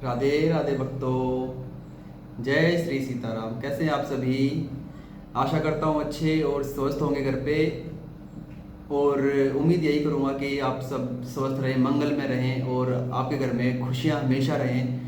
राधे राधे भक्तों। जय श्री सीताराम। कैसे हैं आप सभी? आशा करता हूँ अच्छे और स्वस्थ होंगे घर पे। और उम्मीद यही करूँगा कि आप सब स्वस्थ रहें, मंगल में रहें और आपके घर में खुशियाँ हमेशा रहें।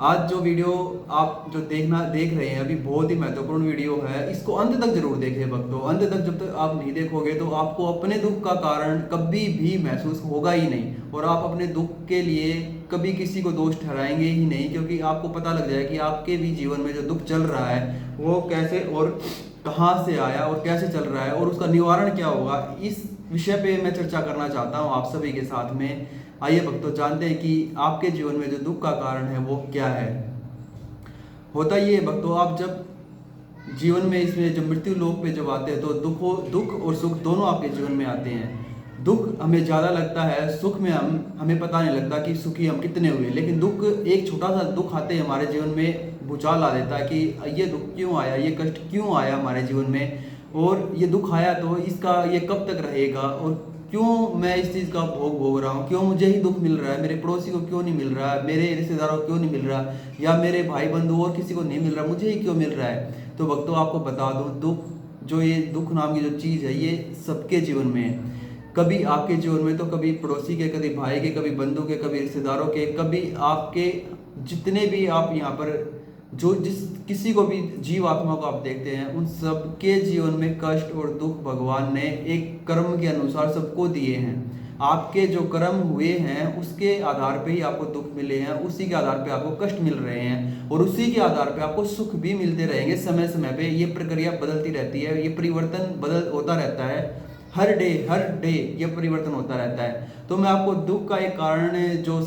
आज जो वीडियो आप जो देख रहे हैं अभी, बहुत ही महत्वपूर्ण वीडियो है। इसको अंत तक जरूर देखें भक्तों। अंत तक जब तक आप नहीं देखोगे तो आपको अपने दुख का कारण कभी भी महसूस होगा ही नहीं, और आप अपने दुख के लिए कभी किसी को दोष ठहराएंगे ही नहीं, क्योंकि आपको पता लग जाए कि आपके भी जीवन में जो दुख चल रहा है वो कैसे और कहाँ से आया और कैसे चल रहा है और उसका निवारण क्या होगा। इस विषय पे मैं चर्चा करना चाहता हूँ आप सभी के साथ में। आइए भक्तों, जानते हैं कि आपके जीवन में जो दुख का कारण है वो क्या है। होता ये है भक्तों, आप जब जीवन में इसमें जब मृत्यु लोक पे जब आते हैं तो दुख और सुख दोनों आपके जीवन में आते हैं। दुख हमें ज़्यादा लगता है, सुख में हमें पता नहीं लगता कि सुखी हम कितने हुए। लेकिन दुख, एक छोटा सा दुख आते ही हमारे जीवन में भूचाल आ देता है कि ये दुख क्यों आया, ये कष्ट क्यों आया हमारे जीवन में, और ये दुख आया तो इसका ये कब तक रहेगा, और क्यों मैं इस चीज़ का भोग रहा हूँ, क्यों मुझे ही दुख मिल रहा है, मेरे पड़ोसी को क्यों नहीं मिल रहा है, मेरे रिश्तेदारों को क्यों नहीं मिल रहा, या मेरे भाई बंधु और किसी को नहीं मिल रहा, मुझे ही क्यों मिल रहा है। तो भक्तों आपको बता दूं, दुख जो ये दुख नाम की जो चीज़ है ये सबके जीवन में है। कभी आपके जीवन में तो कभी पड़ोसी के, कभी भाई के, कभी बंधु के, कभी रिश्तेदारों के, कभी आपके जितने भी आप यहाँ पर जो जिस किसी को भी जीव आत्मा को आप देखते हैं उन सबके जीवन में कष्ट और दुख भगवान ने एक कर्म के अनुसार सबको दिए हैं। आपके जो कर्म हुए हैं उसके आधार पे ही आपको दुख मिले हैं, उसी के आधार पे आपको कष्ट मिल रहे हैं, और उसी के आधार पे आपको सुख भी मिलते रहेंगे समय समय पे। ये प्रक्रिया बदलती रहती है, ये परिवर्तन होता रहता है। हर डे ये परिवर्तन होता रहता है। तो मैं आपको दुख का एक कारण जो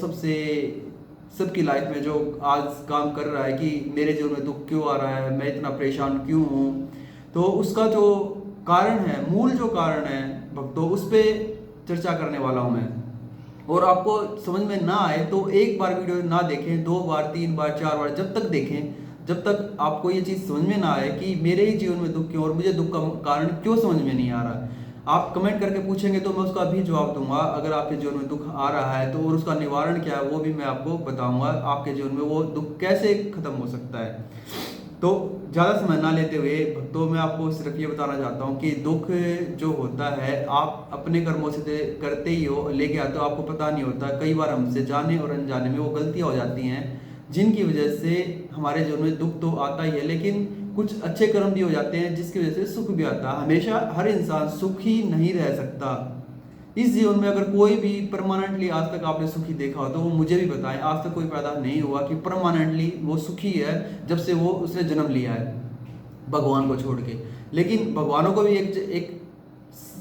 सबकी लाइफ में जो आज काम कर रहा है कि मेरे जीवन में दुख क्यों आ रहा है, मैं इतना परेशान क्यों हूँ, तो उसका जो कारण है, मूल जो कारण है भक्तों, उस पर चर्चा करने वाला हूँ मैं। और आपको समझ में ना आए तो एक बार वीडियो ना देखें, दो बार, तीन बार, चार बार, जब तक देखें जब तक आपको ये चीज़ समझ में ना आए कि मेरे ही जीवन में दुख क्यों और मुझे दुख का कारण क्यों समझ में नहीं आ रहा। आप कमेंट करके पूछेंगे तो मैं उसका भी जवाब दूंगा। अगर आपके जीवन में दुख आ रहा है तो और उसका निवारण क्या है वो भी मैं आपको बताऊंगा। आपके जीवन में वो दुख कैसे खत्म हो सकता है। तो ज़्यादा समय ना लेते हुए भक्तों, मैं आपको सिर्फ ये बताना चाहता हूँ कि दुख जो होता है आप अपने कर्मों से करते ही हो, लेके आते हो, आपको पता नहीं होता। कई बार हमसे जाने और अनजाने में वो गलतियाँ हो जाती हैं जिनकी वजह से हमारे जीवन में दुख तो आता ही है, लेकिन कुछ अच्छे कर्म भी हो जाते हैं जिसकी वजह से सुख भी आता है। हमेशा हर इंसान सुखी नहीं रह सकता। इस जीवन में अगर कोई भी परमानेंटली आज तक आपने सुखी देखा हो तो वो मुझे भी बताएं। आज तक कोई पैदा नहीं हुआ कि परमानेंटली वो सुखी है जब से वो उसने जन्म लिया है भगवान को छोड़ के। लेकिन भगवानों को भी एक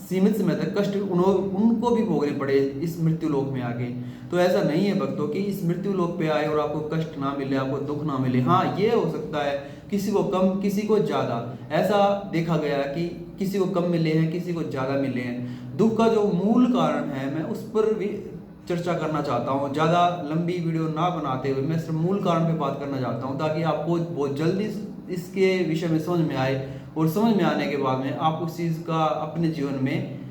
सीमित समय तक कष्ट उनको भी भोगने पड़े इस मृत्यु लोक में आके। तो ऐसा नहीं है भक्तों कि इस मृत्यु लोक पे आए और आपको कष्ट ना मिले, आपको दुख ना मिले। हाँ, ये हो सकता है किसी को कम, किसी को ज़्यादा। ऐसा देखा गया कि किसी को कम मिले हैं, किसी को ज़्यादा मिले हैं। दुख का जो मूल कारण है मैं उस पर भी चर्चा करना चाहता हूँ। ज़्यादा लंबी वीडियो ना बनाते हुए मैं सिर्फ मूल कारण पे बात करना चाहता हूँ, ताकि आपको बहुत जल्दी इसके विषय में समझ में आए, और समझ में आने के बाद में आप उस चीज़ का अपने जीवन में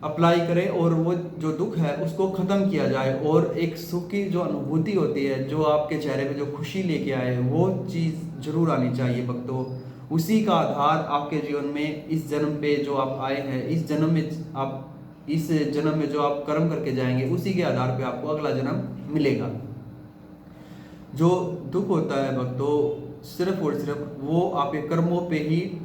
अप्लाई करें और वो जो दुख है उसको ख़त्म किया जाए, और एक सुख की जो अनुभूति होती है, जो आपके चेहरे पे जो खुशी लेके आए, वो चीज़ जरूर आनी चाहिए भक्तों। उसी का आधार आपके जीवन में इस जन्म पे जो आप आए हैं, इस जन्म में जो आप कर्म करके जाएंगे उसी के आधार पे आपको अगला जन्म मिलेगा। जो दुख होता है भक्तों सिर्फ और सिर्फ वो आपके कर्मों पे ही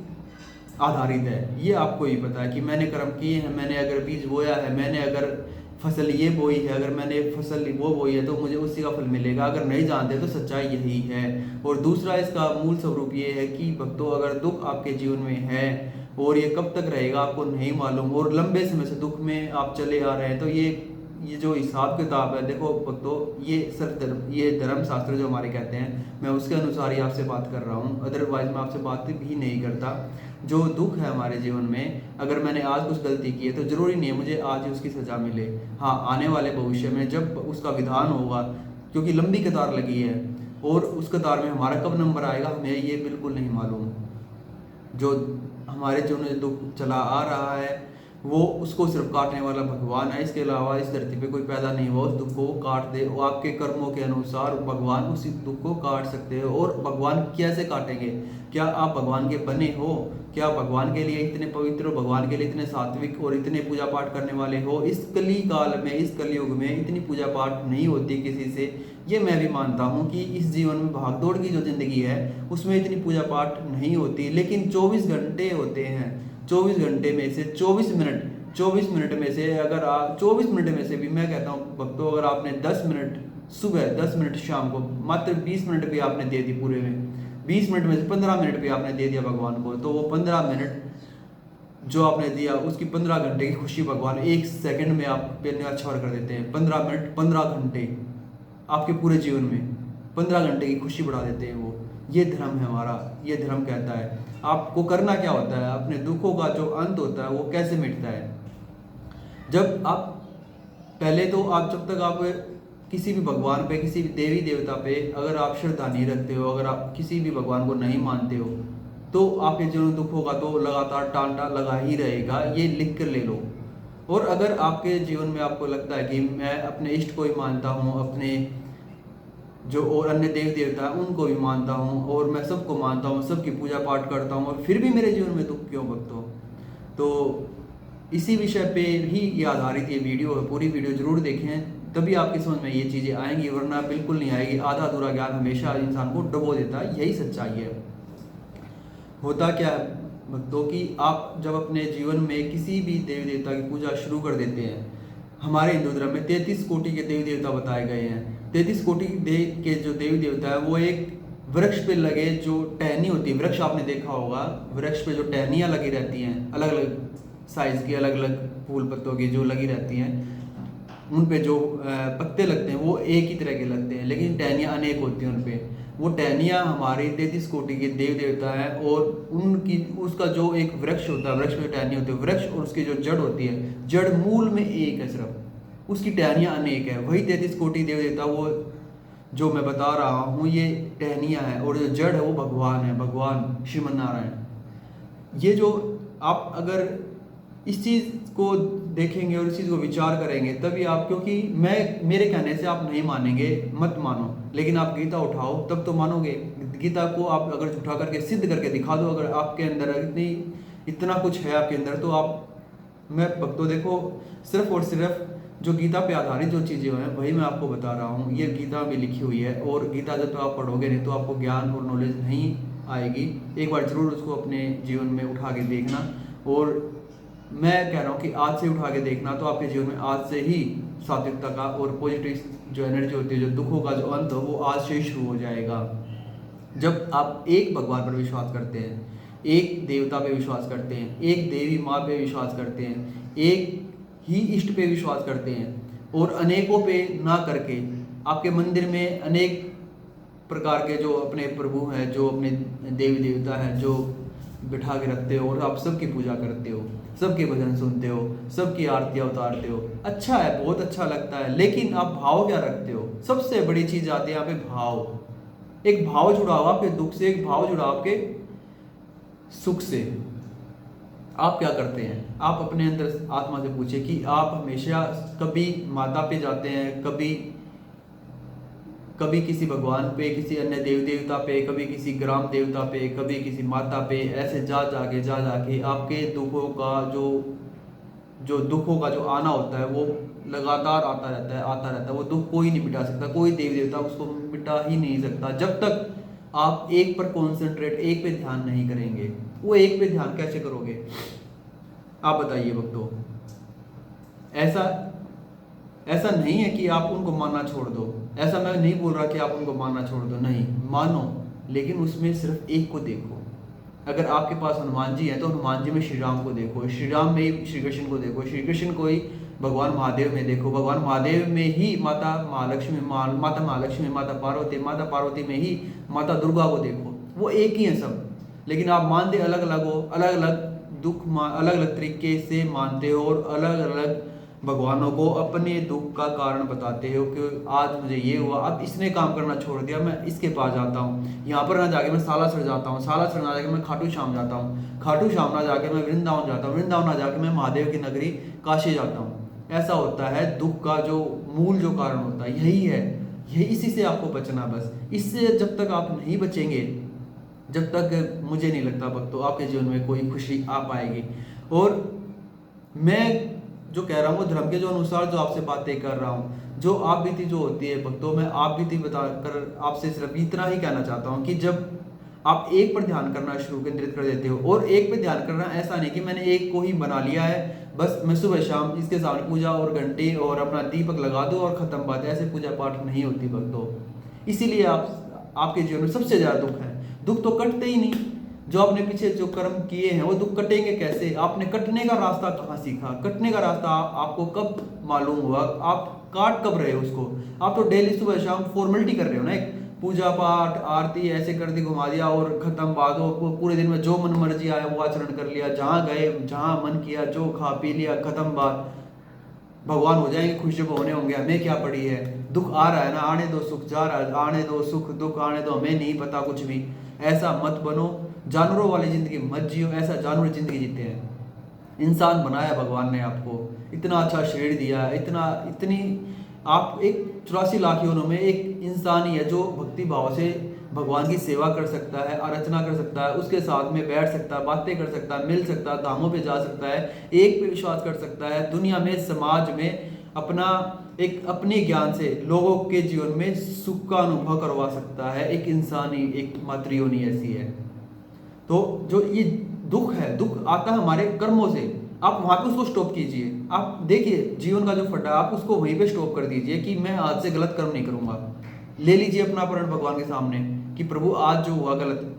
आधारित है। ये आपको ही पता है कि मैंने कर्म किए हैं, मैंने अगर बीज बोया है, मैंने अगर फसल ये बोई है, अगर मैंने फसल वो बोई है तो मुझे उसी का फल मिलेगा। अगर नहीं जानते तो सच्चाई यही है। और दूसरा इसका मूल स्वरूप ये है कि भक्तों, अगर दुख आपके जीवन में है और ये कब तक रहेगा आपको नहीं मालूम, और लंबे समय से दुख में आप चले आ रहे हैं, तो ये जो हिसाब किताब है, देखो भक्तों, ये धर्म शास्त्र जो हमारे कहते हैं, मैं उसके अनुसार ही आपसे बात कर रहा हूँ। अदरवाइज मैं आपसे बात भी नहीं करता। जो दुख है हमारे जीवन में, अगर मैंने आज कुछ गलती की है तो जरूरी नहीं है मुझे आज ही उसकी सजा मिले। हाँ, आने वाले भविष्य में जब उसका विधान होगा, क्योंकि लंबी कतार लगी है और उस कतार में हमारा कब नंबर आएगा हमें ये बिल्कुल नहीं मालूम। जो हमारे जीवन में दुख चला आ रहा है वो उसको सिर्फ काटने वाला भगवान है, इसके अलावा इस धरती पे कोई पैदा नहीं हुआ उस दुख को काट दे। और आपके कर्मों के अनुसार भगवान उसी दुख को काट सकते हैं। और भगवान कैसे काटेंगे? क्या आप भगवान के बने हो? क्या भगवान के लिए इतने पवित्र हो, भगवान के लिए इतने सात्विक और इतने पूजा पाठ करने वाले हो? इस कली काल में, इस कलयुग में इतनी पूजा पाठ नहीं होती किसी से। ये मैं भी मानता हूँ कि इस जीवन में भागदौड़ की जो ज़िंदगी है उसमें इतनी पूजा पाठ नहीं होती, लेकिन 24 घंटे होते हैं। 24 घंटे में से 24 मिनट में से अगर आप 24 मिनट में से भी मैं कहता हूँ भक्तों, अगर आपने 10 मिनट सुबह, 10 मिनट शाम को, मात्र 20 मिनट भी आपने दे दी पूरे में, 20 मिनट में से 15 मिनट भी आपने दे दिया भगवान को, तो वो 15 मिनट जो आपने दिया उसकी 15 घंटे की खुशी भगवान 1 सेकंड में आप पे न्यौछावर कर देते हैं। 15 मिनट 15 घंटे आपके पूरे जीवन में 15 घंटे की खुशी बढ़ा देते हैं वो। ये धर्म है हमारा, ये धर्म कहता है। आपको करना क्या होता है? अपने दुखों का जो अंत होता है वो कैसे मिटता है? जब आप पहले तो आप जब तक आप किसी भी भगवान पे, किसी भी देवी देवता पे अगर आप श्रद्धा नहीं रखते हो, अगर आप किसी भी भगवान को नहीं मानते हो, तो आपके जीवन दुखों का तो लगातार टांटा लगा ही रहेगा। ये लिख कर ले लो। और अगर आपके जीवन में आपको लगता है कि मैं अपने इष्ट को ही मानता हूँ, अपने जो और अन्य देव देवता है उनको भी मानता हूँ, और मैं सबको मानता हूँ, सबकी पूजा पाठ करता हूँ, और फिर भी मेरे जीवन में दुख क्यों भक्तों? तो इसी विषय पे ही ये आधारित ये वीडियो है। पूरी वीडियो जरूर देखें, तभी आपकी समझ में ये चीज़ें आएंगी, वरना बिल्कुल नहीं आएगी। आधा अधूरा ज्ञान हमेशा इंसान को डुबो देता है, यही सच्चाई है। होता क्या है भक्तों कि आप जब अपने जीवन में किसी भी देवी देवता की पूजा शुरू कर देते हैं, हमारे हिंदू धर्म में 33 कोटि के देवी देवता बताए गए हैं। 33 कोटि के जो देवी देवता है वो एक वृक्ष पे लगे जो टहनी होती है, वृक्ष आपने देखा होगा, वृक्ष पे जो टहनियाँ लगी रहती हैं, अलग अलग साइज की, अलग अलग फूल पत्तों की जो लगी रहती हैं, उन पे जो पत्ते लगते हैं वो एक ही तरह के लगते हैं, लेकिन टहनियाँ अनेक होती हैं उन पे। वो टहनियाँ हमारे 33 कोटि के देव देवता है, और उनकी उसका जो एक वृक्ष होता है, वृक्ष में टहनी होती है, वृक्ष और उसकी जो जड़ होती है, जड़ मूल में एक है, सिर्फ उसकी टहनियाँ अनेक है। वही 33 कोटि देव देवता वो जो मैं बता रहा हूँ ये टहनियाँ हैं, और जो जड़ है वो भगवान है, भगवान श्रीमन नारायण। ये जो आप अगर इस चीज़ को देखेंगे और इस चीज़ को विचार करेंगे तभी आप, क्योंकि मेरे कहने से आप नहीं मानेंगे, मत मानो, लेकिन आप गीता उठाओ तब तो मानोगे। गीता को आप अगर उठा करके सिद्ध करके दिखा दो, अगर आपके अंदर इतना कुछ है आपके अंदर, तो आप, मैं भक्तों देखो, सिर्फ और सिर्फ जो गीता पे आधारित जो चीज़ें हैं वही मैं आपको बता रहा हूँ। ये गीता में लिखी हुई है, और गीता जब तो आप पढ़ोगे नहीं तो आपको ज्ञान और नॉलेज नहीं आएगी। एक बार ज़रूर उसको अपने जीवन में उठा के देखना, और मैं कह रहा हूँ कि आज से उठा के देखना, तो आपके जीवन में आज से ही सात्विकता का और पॉजिटिव जो एनर्जी होती है, जो दुखों का जो अंत हो वो आज से ही शुरू हो जाएगा। जब आप एक भगवान पर विश्वास करते हैं, एक देवता पे विश्वास करते हैं, एक देवी माँ पे विश्वास करते हैं, एक ही इष्ट पे विश्वास करते हैं, और अनेकों पे ना करके आपके मंदिर में अनेक प्रकार के जो अपने प्रभु हैं, जो अपने देवी देवता हैं, जो बिठा के रखते हो, और आप सबकी पूजा करते हो, सबके भजन सुनते हो, सबकी आरतियाँ उतारते हो। अच्छा है, बहुत अच्छा लगता है, लेकिन आप भाव क्या रखते हो? सबसे बड़ी चीज़ आती है यहाँ पे भाव। एक भाव जुड़ा हुआ आपके दुख से, एक भाव जुड़ा आपके सुख से। आप क्या करते हैं? आप अपने अंदर आत्मा से पूछिए कि आप हमेशा कभी माता पे जाते हैं, कभी किसी भगवान पे, किसी अन्य देव देवता पे, कभी किसी ग्राम देवता पे, कभी किसी माता पे, ऐसे जा जाके आपके दुखों का जो दुखों का जो आना होता है वो लगातार आता रहता है। वो दुख कोई नहीं मिटा सकता, कोई देव देवता उसको मिटा ही नहीं सकता, जब तक आप एक पर कॉन्सेंट्रेट, एक पे ध्यान नहीं करेंगे। वो एक पे ध्यान कैसे करोगे आप बताइए भक्तों? ऐसा नहीं है कि आप उनको मानना छोड़ दो। ऐसा मैं नहीं बोल रहा कि आप उनको मानना छोड़ दो, नहीं, मानो, लेकिन उसमें सिर्फ एक को देखो। अगर आपके पास हनुमान जी है तो हनुमान जी में श्री राम को देखो, श्री राम में ही श्री कृष्ण को देखो, श्री कृष्ण को ही भगवान महादेव में देखो, भगवान महादेव में ही माता महालक्ष्मी, माता पार्वती में ही माता दुर्गा को देखो। वो एक ही है सब, लेकिन आप मानते अलग अलग हो, अलग अलग दुख अलग अलग तरीके से मानते हो, और अलग अलग भगवानों को अपने दुख का कारण बताते हो कि आज मुझे ये हुआ, अब इसने काम करना छोड़ दिया, मैं इसके पास जाता हूँ, यहाँ पर ना जाके मैं सालासर जाता हूँ, सालासर ना जाके मैं खाटू श्याम जाता हूँ, खाटू श्याम ना जाके मैं वृंदावन जाता हूँ, वृंदावन ना जाके मैं महादेव की नगरी काशी जाता हूँ। ऐसा होता है दुख का जो मूल जो कारण होता है यही है, यही इसी से आपको बचना। बस इससे जब तक आप नहीं बचेंगे, जब तक मुझे नहीं लगता भक्तों आपके जीवन में कोई खुशी आ पाएगी। और मैं जो कह रहा हूँ वो धर्म के जो अनुसार जो आपसे बातें कर रहा हूँ, जो आप बीती जो होती है भक्तों, मैं आप बीती बता कर आपसे सिर्फ इतना ही कहना चाहता हूँ कि जब आप एक पर ध्यान करना शुरू केंद्रित कर देते हो, और एक पर ध्यान करना ऐसा नहीं कि मैंने एक को ही बना लिया है, बस मैं सुबह शाम इसके सामने पूजा और घंटी और अपना दीपक लगा दूँ और ख़त्म बात है, ऐसे पूजा पाठ नहीं होती भक्तों। इसीलिए आपके जीवन में सबसे ज़्यादा दुख है, दुख तो कटते ही नहीं। जो आपने पीछे जो कर्म किए हैं वो दुख कटेंगे कैसे? आपने कटने का रास्ता कहाँ सीखा? कटने का रास्ता आपको कब मालूम हुआ? आप काट कब रहे हो उसको? आप तो डेली सुबह शाम फॉर्मेलिटी कर रहे हो ना, एक पूजा पाठ आरती ऐसे कर दी, घुमा दिया और खत्म बात हो। पूरे दिन में जो मन मर्जी आया वो आचरण कर लिया, जहाँ गए जहाँ मन किया जो खा पी लिया, खत्म बात। भगवान हो जाएंगे, खुश जब होने होंगे, हमें क्या पड़ी है? दुख आ रहा है ना, आने दो, सुख जा रहा है, आने दो, सुख दुख आने दो, हमें नहीं पता कुछ भी। ऐसा मत बनो, जानवरों वाली जिंदगी मत जियो, ऐसा जानवर जिंदगी जीते हैं। इंसान बनाया भगवान ने आपको, इतना अच्छा शरीर दिया, इतनी आप एक 84 लाख योनों में एक इंसान ही है जो भक्ति भाव से भगवान की सेवा कर सकता है, आराधना कर सकता है, उसके साथ में बैठ सकता है, बातें कर सकता है, मिल सकता है, धामों पे जा सकता है, एक पे विश्वास कर सकता है, दुनिया में समाज में अपना एक अपने ज्ञान से लोगों के जीवन में सुख का अनुभव करवा सकता है। एक इंसानी एक मातृयोनि ऐसी है। तो जो ये दुख है, दुख आता है हमारे कर्मों से। आप वहां पे उसको स्टॉप कीजिए। आप देखिए जीवन का जो फटा है आप उसको वहीं पे स्टॉप कर दीजिए कि मैं आज से गलत कर्म नहीं करूंगा। ले लीजिए अपना प्रण भगवान के सामने कि प्रभु आज जो हुआ गलत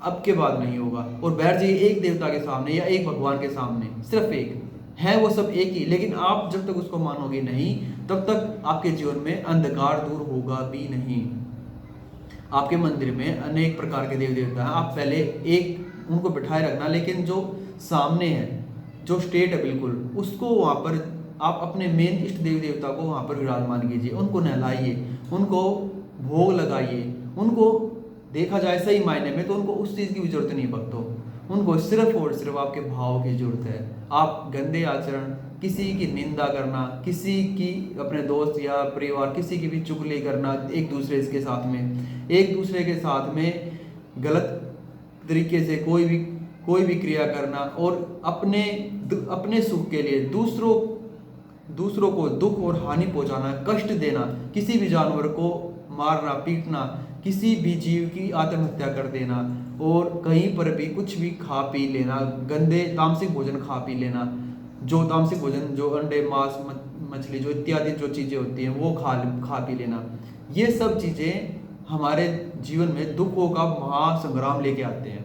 अब के बाद नहीं होगा, और बैठ जाइए एक देवता के सामने या एक भगवान के सामने, सिर्फ एक है, वो सब एक ही। लेकिन आप जब तक उसको मानोगे नहीं तब तक आपके जीवन में अंधकार दूर होगा भी नहीं। आपके मंदिर में अनेक प्रकार के देवी देवता हैं, आप पहले एक उनको बिठाए रखना, लेकिन जो सामने है जो स्टेट है बिल्कुल उसको वहाँ पर आप अपने मेन इष्ट देवी देवता को वहाँ पर विराजमान कीजिए, उनको नहलाइए, उनको भोग लगाइए। उनको देखा जाए सही मायने में तो उनको उस चीज़ की भी जरूरत नहीं भक्तों, उनको सिर्फ और सिर्फ आपके भाव की जरूरत है। आप गंदे आचरण, किसी की निंदा करना, किसी की अपने दोस्त या परिवार किसी की भी चुगली करना, एक दूसरे के साथ में एक दूसरे के साथ में गलत तरीके से कोई भी क्रिया करना और अपने सुख के लिए दूसरों को दुख और हानि पहुंचाना, कष्ट देना, किसी भी जानवर को मारना पीटना, किसी भी जीव की आत्महत्या कर देना, और कहीं पर भी कुछ भी खा पी लेना, गंदे तामसिक भोजन खा पी लेना, जो तामसिक भोजन जो अंडे मांस मछली जो इत्यादि जो चीज़ें होती हैं वो खा पी लेना, ये सब चीज़ें हमारे जीवन में दुखों का महासंग्राम लेके आते हैं।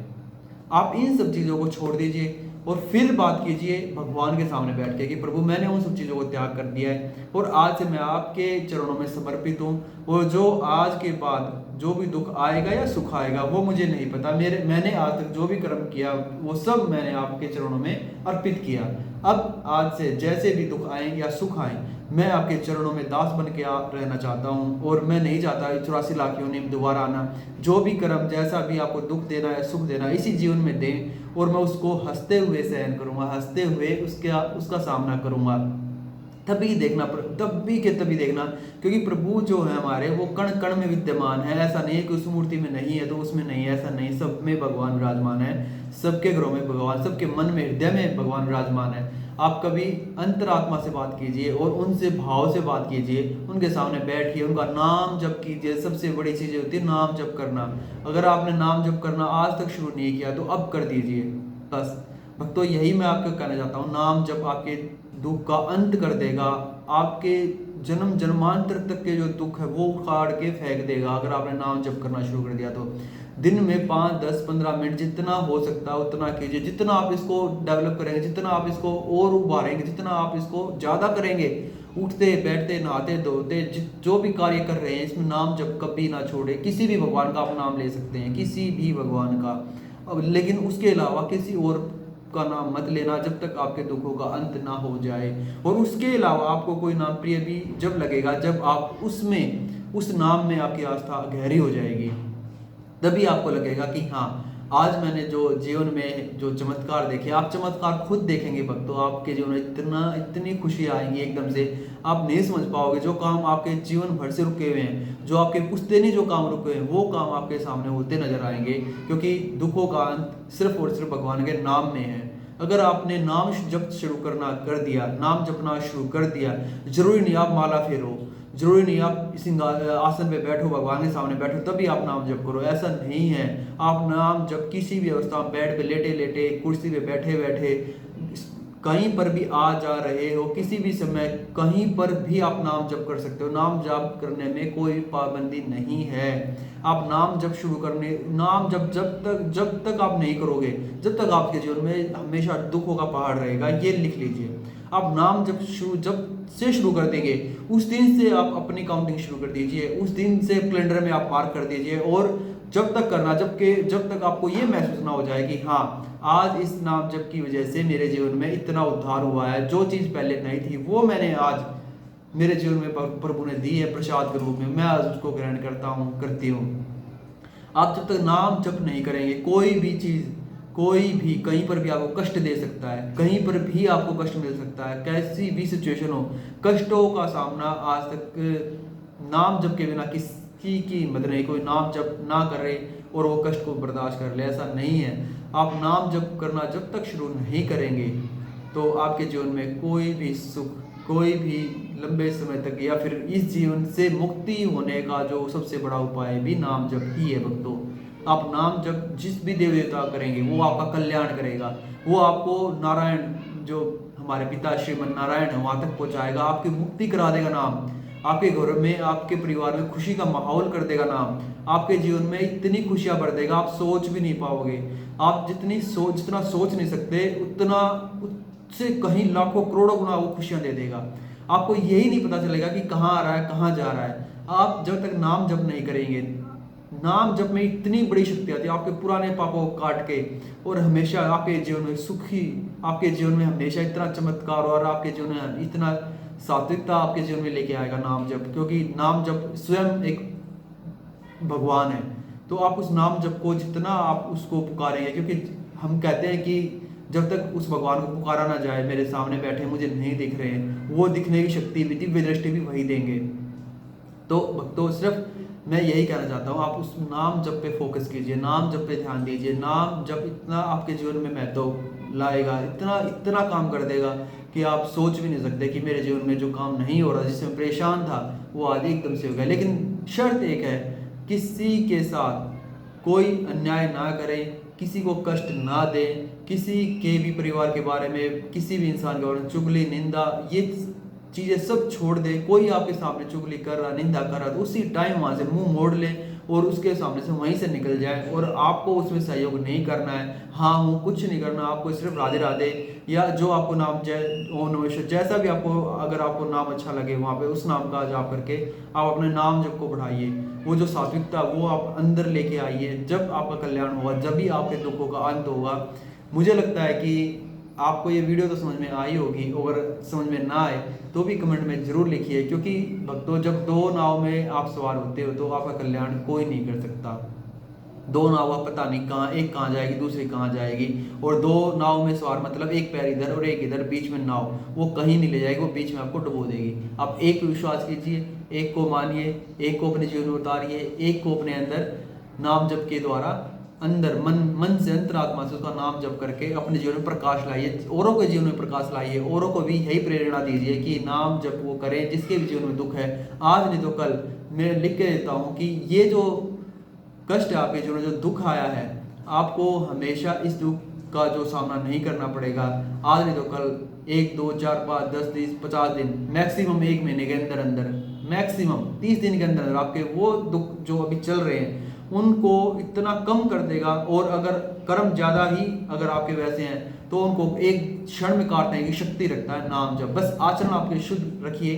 आप इन सब चीज़ों को छोड़ दीजिए और फिर बात कीजिए भगवान के सामने बैठ के कि प्रभु मैंने उन सब चीज़ों को त्याग कर दिया है और आज से मैं आपके चरणों में समर्पित हूँ, और जो आज के बाद जो भी दुख आएगा या सुख आएगा वो मुझे नहीं पता, मैंने आज तक जो भी कर्म किया वो सब मैंने आपके चरणों में अर्पित किया। अब आज से जैसे भी दुख आए या सुख आए मैं आपके चरणों में दास बन के रहना चाहता हूँ, और मैं नहीं चाहता 84 लाख योनि में दोबारा आना। जो भी कर्म जैसा भी आपको दुख देना है सुख देना इसी जीवन में दें, और मैं उसको हंसते हुए सहन करूँगा, हंसते हुए उसका सामना करूँगा। तभी देखना, क्योंकि प्रभु जो है हमारे वो कण कण में विद्यमान है। ऐसा नहीं है कि उस मूर्ति में नहीं है तो उसमें नहीं है, ऐसा नहीं, सब में भगवान विराजमान है, सबके घरों में भगवान, सबके मन में हृदय में भगवान विराजमान है। आप कभी अंतरात्मा से बात कीजिए और उनसे भाव से बात कीजिए, उनके सामने बैठिए, उनका नाम जप कीजिए। सबसे बड़ी चीज़ होती है नाम जप करना। अगर आपने नाम जप करना आज तक शुरू नहीं किया तो अब कर दीजिए। बस भक्तों यही मैं आपको कहना चाहता हूँ, नाम जप आपके दुख का अंत कर देगा, आपके जन्म जन्मांतर तक के जो दुख है वो उखाड़ के फेंक देगा अगर आपने नाम जप करना शुरू कर दिया तो। दिन में 5, 10, 15 मिनट जितना हो सकता है उतना कीजिए। जितना आप इसको डेवलप करेंगे, जितना आप इसको और उभारेंगे, जितना आप इसको ज़्यादा करेंगे, उठते बैठते नहाते धोते जो भी कार्य कर रहे हैं इसमें नाम जप कभी ना छोड़े। किसी भी भगवान का आप नाम ले सकते हैं, किसी भी भगवान का, लेकिन उसके अलावा किसी और का नाम मत लेना जब तक आपके दुखों का अंत ना हो जाए। और उसके अलावा आपको कोई नाम प्रिय भी जब लगेगा जब आप उस नाम में आपकी आस्था गहरी हो जाएगी, तभी आपको लगेगा कि हाँ, आज मैंने जो जीवन में जो चमत्कार देखे, आप चमत्कार खुद देखेंगे भक्तों, आपके जीवन में इतनी खुशी आएंगी एकदम से, आप नहीं समझ पाओगे। जो काम आपके जीवन भर से रुके हुए हैं, जो आपके पुश्तैनी जो काम रुके हुए हैं, वो काम आपके सामने होते नजर आएंगे, क्योंकि दुखों का अंत सिर्फ और सिर्फ भगवान के नाम में है। अगर आपने नाम जप शुरू करना कर दिया, नाम जपना शुरू कर दिया, जरूरी नहीं आप माला फेरो, जरूरी नहीं आप इस आसन पे बैठो, भगवान के सामने बैठो तभी आप नाम जप करो, ऐसा नहीं है। आप नाम जप किसी भी अवस्था में, बेड पे लेटे लेटे, कुर्सी पे बैठे बैठे, कहीं पर भी आ जा रहे हो, किसी भी समय कहीं पर भी आप नाम जप कर सकते हो। नाम जप करने में कोई पाबंदी नहीं है। आप नाम जप शुरू करने, नाम जब तक आप नहीं करोगे, जब तक आपके जीवन में हमेशा दुखों का पहाड़ रहेगा, ये लिख लीजिए। आप नाम जब से शुरू कर देंगे, उस दिन से आप अपनी काउंटिंग शुरू कर दीजिए, उस दिन से कैलेंडर में आप मार्क कर दीजिए। और जब तक करना, जब तक आपको ये महसूस ना हो जाए कि हाँ, आज इस नाम जप की वजह से मेरे जीवन में इतना उद्धार हुआ है, जो चीज़ पहले नहीं थी वो मैंने आज मेरे जीवन में प्रभु ने दी है प्रसाद के रूप में, मैं आज उसको ग्रहण करती हूँ। आप जब तक नाम जप नहीं करेंगे, कोई भी चीज़, कोई भी कहीं पर भी आपको कष्ट दे सकता है, कहीं पर भी आपको कष्ट मिल सकता है, कैसी भी सिचुएशन हो, कष्टों का सामना आज तक नाम जप के बिना किसी की हिम्मत नहीं, कोई नाम जप ना करे और वो कष्ट को बर्दाश्त कर ले, ऐसा नहीं है। आप नाम जप करना जब तक शुरू नहीं करेंगे तो आपके जीवन में कोई भी सुख, कोई भी लंबे समय तक, या फिर इस जीवन से मुक्ति होने का जो सबसे बड़ा उपाय भी नाम जप ही है भक्तों। आप नाम जप जिस भी देव देवता करेंगे वो आपका कल्याण करेगा, वो आपको नारायण, जो हमारे पिता श्रीमन नारायण है, वहाँ तक पहुँचाएगा, आपकी मुक्ति करा देगा नाम, आपके घर में, आपके परिवार में खुशी का माहौल कर देगा नाम, आपके जीवन में इतनी खुशियाँ भर देगा आप सोच भी नहीं पाओगे। आप जितना सोच नहीं सकते, उतना उससे कहीं लाखों करोड़ों गुना वो खुशियाँ दे देगा। आपको यही नहीं पता चलेगा कि कहाँ आ रहा है, कहाँ जा रहा है। आप जब तक नाम जप नहीं करेंगे, नाम जप में इतनी बड़ी शक्ति आती है, आपके पुराने पापों को काट के, और हमेशा आपके जीवन में सुखी, आपके जीवन में हमेशा इतना चमत्कार और आपके जीवन में इतना सात्विकता आपके जीवन में लेके आएगा नाम जप। क्योंकि नाम जप स्वयं एक भगवान है, तो आप उस नाम जप को जितना आप उसको पुकारेंगे, क्योंकि हम कहते हैं कि जब तक उस भगवान को पुकारा ना जाए, मेरे सामने बैठे मुझे नहीं दिख रहे हैं, वो दिखने की शक्ति भी, दिव्य दृष्टि भी वही देंगे। तो सिर्फ मैं यही कहना चाहता हूँ, आप उस नाम जप पे फोकस कीजिए, नाम जप पे ध्यान दीजिए। नाम जप इतना आपके जीवन में महत्व लाएगा, इतना काम कर देगा कि आप सोच भी नहीं सकते कि मेरे जीवन में जो काम नहीं हो रहा, जिसमें परेशान था, वो आज एकदम से हो गया। लेकिन शर्त एक है, किसी के साथ कोई अन्याय ना करें, किसी को कष्ट ना दें, किसी के भी परिवार के बारे में, किसी भी इंसान के बारे में चुगली, निंदा, ये चीज़ें सब छोड़ दे। कोई आपके सामने चुगली कर रहा, निंदा कर रहा, तो उसी टाइम वहाँ से मुंह मोड़ ले और उसके सामने से वहीं से निकल जाए। और आपको उसमें सहयोग नहीं करना है, हाँ हूँ कुछ नहीं करना, आपको सिर्फ राधे राधे या जो आपको नाम ओम नमः शिवाय, जैसा भी आपको, अगर आपको नाम अच्छा लगे वहाँ पे उस नाम का जाप करके आप अपने नाम जप को बढ़ाइए। वो जो सात्विकता वो आप अंदर लेके आइए। जब आपका कल्याण होगा, जब भी आपके दुखों का अंत होगा। मुझे लगता है कि आपको ये वीडियो तो समझ में आई होगी, अगर समझ में ना आए तो भी कमेंट में ज़रूर लिखिए, क्योंकि भक्तों जब दो नाव में आप सवार होते हो तो आपका कल्याण कोई नहीं कर सकता। दो नाव का पता नहीं कहाँ, एक कहाँ जाएगी दूसरी कहाँ जाएगी, और दो नाव में सवार मतलब एक पैर इधर और एक इधर, बीच में नाव, वो कहीं नहीं ले जाएगी, वो बीच में आपको डुबो देगी। आप एक पे विश्वास कीजिए, एक को मानिए, एक को अपने जीवन में उतारिए, एक को अपने अंदर नाम जप के द्वारा अंदर मन से अंतरात्मा से उसका नाम जप करके अपने जीवन में प्रकाश लाइए, औरों के जीवन में प्रकाश लाइए, औरों को भी यही प्रेरणा दीजिए कि नाम जप वो करें जिसके भी जीवन में दुख है। आज नहीं तो कल मैं लिख के देता हूँ कि ये जो कष्ट है आपके जीवन में, जो दुख आया है, आपको हमेशा इस दुख का जो सामना नहीं करना पड़ेगा। आज नहीं तो कल 1 2 4 5 10 20 50 दिन, मैक्सिमम 1 महीने के अंदर अंदर, मैक्सिमम 30 दिन के अंदर अंदर आपके वो दुख जो अभी चल रहे हैं उनको इतना कम कर देगा। और अगर कर्म ज़्यादा ही अगर आपके वैसे हैं तो उनको एक क्षण में काटने की शक्ति रखता है नाम जप। बस आचरण आपके शुद्ध रखिए,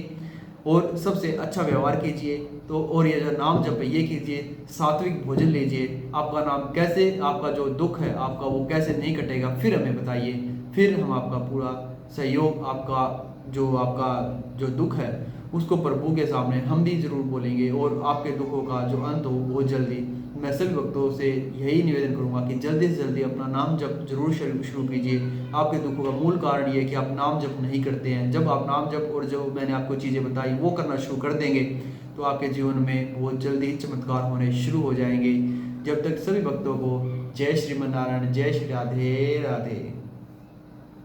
और सबसे अच्छा व्यवहार कीजिए। तो और ये जो नाम जप है ये कीजिए, सात्विक भोजन लीजिए। आपका नाम कैसे, आपका जो दुख है आपका वो कैसे नहीं कटेगा, फिर हमें बताइए। फिर हम आपका पूरा सहयोग, आपका जो दुख है उसको प्रभु के सामने हम भी ज़रूर बोलेंगे, और आपके दुखों का जो अंत हो वो जल्दी। मैं सभी भक्तों से यही निवेदन करूंगा कि जल्दी से जल्दी अपना नाम जप जरूर शुरू कीजिए। आपके दुखों का मूल कारण ये है कि आप नाम जप नहीं करते हैं। जब आप नाम जप और जो मैंने आपको चीज़ें बताई वो करना शुरू कर देंगे तो आपके जीवन में बहुत जल्दी ही चमत्कार होने शुरू हो जाएंगे। जब तक सभी भक्तों को जय श्रीमन नारायण, जय श्री राधे राधे।